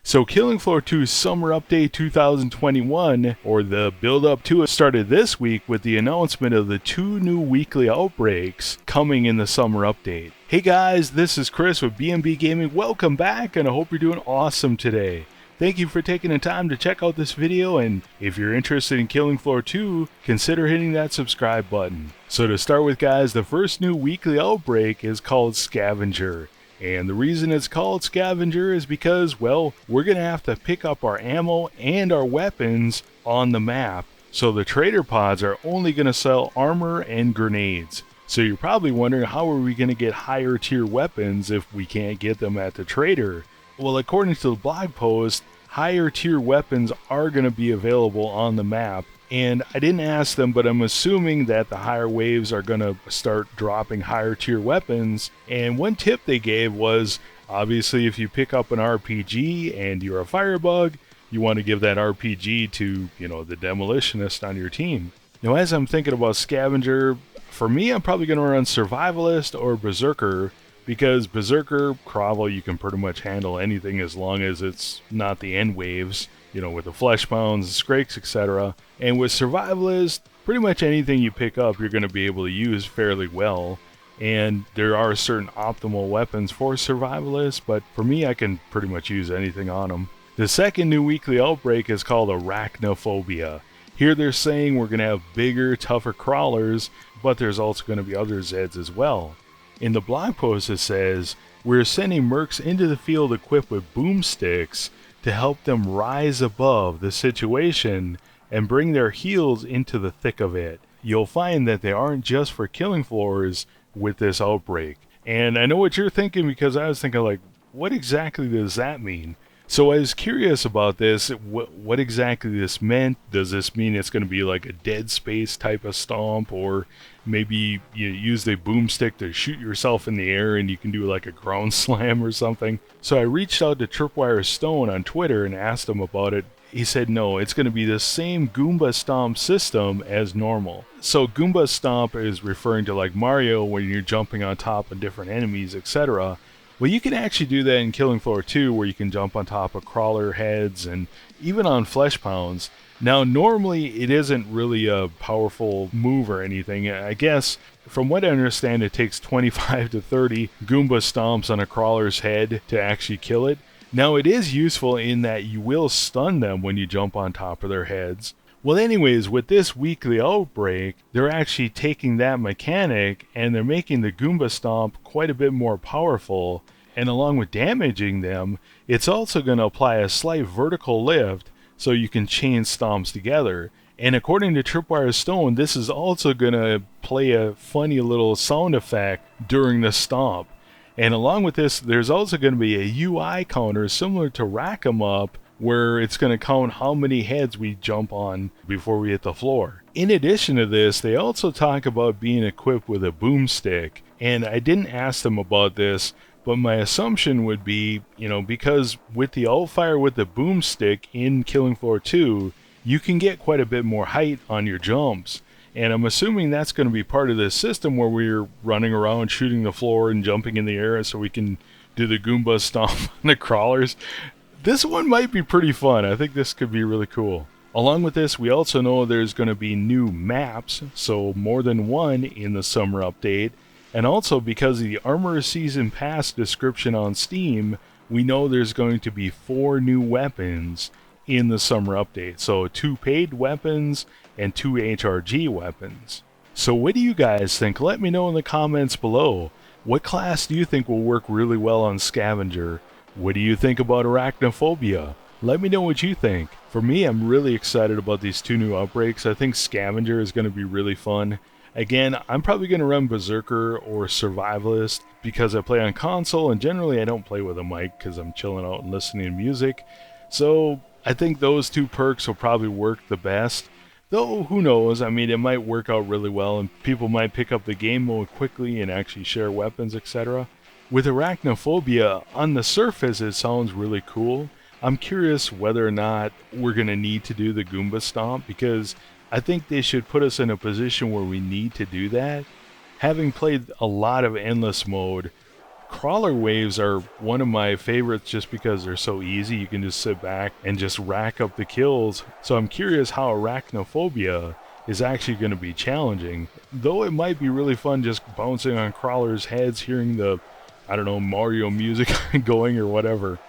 So Killing Floor 2 Summer Update 2021, or the build-up to it, started this week with the announcement of the 2 new weekly outbreaks coming in the summer update. Hey guys, this is Chris with B&B Gaming. Welcome back, and I hope you're doing awesome today. Thank you for taking the time to check out this video, and if you're interested in Killing Floor 2, consider hitting that subscribe button. So to start with guys, the first new weekly outbreak is called Scavenger. And the reason it's called Scavenger is because, well, we're going to have to pick up our ammo and our weapons on the map. So the trader pods are only going to sell armor and grenades. So you're probably wondering, how are we going to get higher tier weapons if we can't get them at the trader? Well, according to the blog post, higher tier weapons are going to be available on the map. And I didn't ask them, but I'm assuming that the higher waves are going to start dropping higher tier weapons. And one tip they gave was, obviously if you pick up an RPG and you're a firebug, you want to give that RPG to, the demolitionist on your team. Now as I'm thinking about Scavenger, for me I'm probably going to run Survivalist or Berserker, because Berserker, Kravel, you can pretty much handle anything as long as it's not the end waves. With the flesh pounds, scrakes, etc. And with Survivalist, pretty much anything you pick up you're going to be able to use fairly well. And there are certain optimal weapons for Survivalists, but for me I can pretty much use anything on them. The second new weekly outbreak is called Arachnophobia. Here they're saying we're going to have bigger, tougher crawlers, but there's also going to be other Zeds as well. In the blog post it says, we're sending mercs into the field equipped with boomsticks to help them rise above the situation and bring their heels into the thick of it. You'll find that they aren't just for killing floors with this outbreak. And I know what you're thinking, because I was thinking, like, what exactly does that mean? So I was curious about this, what exactly this meant. Does this mean it's going to be like a Dead Space type of stomp, or maybe you use the boomstick to shoot yourself in the air and you can do like a ground slam or something? So I reached out to Tripwire Stone on Twitter and asked him about it. He said no, it's going to be the same Goomba Stomp system as normal. So Goomba Stomp is referring to like Mario, when you're jumping on top of different enemies, etc. Well, you can actually do that in Killing Floor 2, where you can jump on top of crawler heads and even on flesh pounds. Now, normally it isn't really a powerful move or anything. I guess, from what I understand, it takes 25 to 30 Goomba stomps on a crawler's head to actually kill it. Now, it is useful in that you will stun them when you jump on top of their heads. Well, anyways, with this weekly outbreak, they're actually taking that mechanic and they're making the Goomba Stomp quite a bit more powerful. And along with damaging them, it's also going to apply a slight vertical lift so you can chain stomps together. And according to Tripwire Stone, this is also going to play a funny little sound effect during the stomp. And along with this, there's also going to be a UI counter similar to Rack 'em Up, where it's going to count how many heads we jump on before we hit the floor. In addition to this, they also talk about being equipped with a boomstick. And I didn't ask them about this, but my assumption would be, because with the outfire with the boomstick in Killing Floor 2, you can get quite a bit more height on your jumps. And I'm assuming that's going to be part of this system where we're running around shooting the floor and jumping in the air so we can do the Goomba Stomp on the crawlers. This one might be pretty fun. I think this could be really cool. Along with this, we also know there's going to be new maps, so more than one in the summer update. And also, because of the Armor Season Pass description on Steam, we know there's going to be 4 new weapons in the summer update. So 2 paid weapons and 2 HRG weapons. So what do you guys think? Let me know in the comments below. What class do you think will work really well on Scavenger? What do you think about Arachnophobia? Let me know what you think. For me, I'm really excited about these 2 new outbreaks. I think Scavenger is going to be really fun. Again, I'm probably going to run Berserker or Survivalist because I play on console, and generally I don't play with a mic because I'm chilling out and listening to music. So I think those 2 perks will probably work the best. Though, who knows, I mean, it might work out really well and people might pick up the game mode quickly and actually share weapons, etc. With Arachnophobia, on the surface it sounds really cool. I'm curious whether or not we're going to need to do the Goomba Stomp, because I think they should put us in a position where we need to do that. Having played a lot of Endless Mode, Crawler waves are one of my favorites just because they're so easy. You can just sit back and just rack up the kills. So I'm curious how arachnophobia is actually going to be challenging. Though it might be really fun just bouncing on crawlers' heads, hearing the, I don't know, Mario music going or whatever.